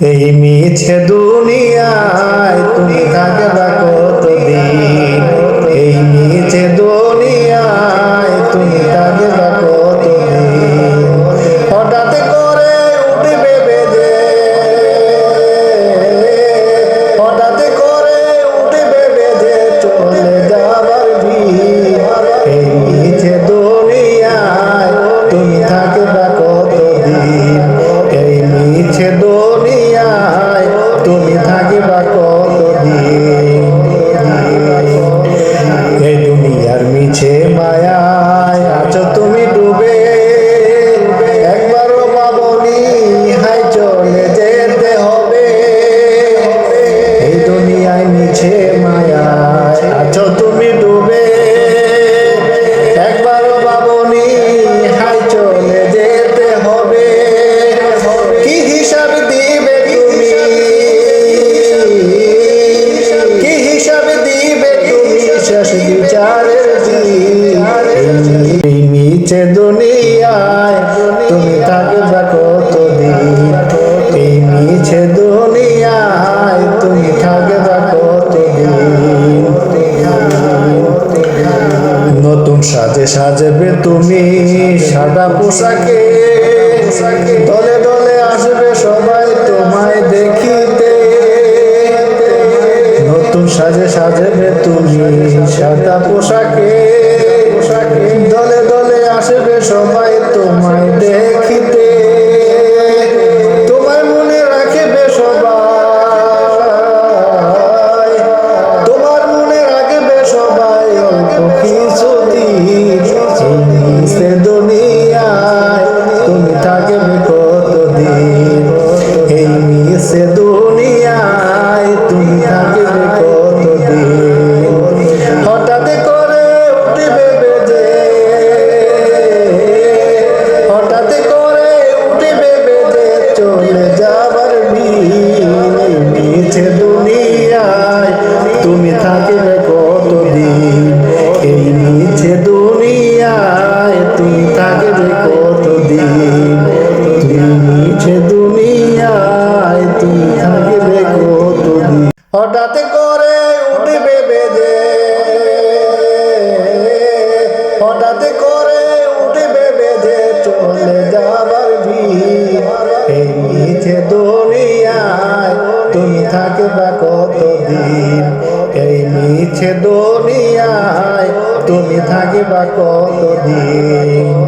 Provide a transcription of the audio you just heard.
এই মিছে দুনিয়ায় তুমি থাকবা কতদিন? এই মিছে দুনিয়ায় তুমি থাকবা কতদিন? হঠাৎ করে উঠবে বেজে, হঠাৎ করে উঠবে বেজে চলে যাবার ভিড়। এই মিছে দুনিয়ায় তুমি থাকবা কতদিন? এই মিছে দুনিয়ায় তুমি থাকিবা কতদিন? এই দুনিয়ার মিছে মায়ায় আছো তুমি ডুবে, একবারও ভাবনি হাই চলে যেতে হবে। এই দুনিয়ায় মিছে মায়ায় আছো তুমি ডুবে, একবারও ভাবনি হাই চলে যেতে হবে। কি হিসাব দিবে তুমি, কি হিসাব দিবে তুমি শেষ বিচারের দিন? এই মিছে দুনিয়ায় তুমি থাকবা কতদিন? এই মিছে দুনিয়ায় তুমি থাকবা কতদিন? নতুন সাজে সাজবে তুমি সাদা পোশাকে, দলে দলে আসবে সবাই তোমায় দেখিতে। নতুন সাজে সাজবে তুমি সাদা পোশাকে, দলে দলে আসবে সবাই তোমায় দেখিতে। তোমার মনে রাখবে সবাই, তোমার মনে রাখবে সবাই অল্প কিছুদিন। এই মিছে দুনিয়ায় তুমি থাকবে কতদিন? এই মিছে দুনিয়ায় তুমি থাকবে কতদিন? হঠাৎ করে উঠবে বেজে, হঠাৎ করে উঠবে বেজে চলে যাবার দিন। এই মিছে দুনিয়ায় তুমি থাকবে কতদিন? এই মিছে দুনিয়ায় তুমি থাকবে কতদিন? তুমি মিছে দুনিয়ায় তুমি থাকবে কতদিন? হঠাৎ করে উঠবে বেজে, হঠাৎ করে উঠবে বেজে চলে যাবার ভিড়। এই মিছে দুনিয়ায় তুমি থাকবা কতদিন? এই মিছে দুনিয়ায় তুমি থাকবা কতদিন?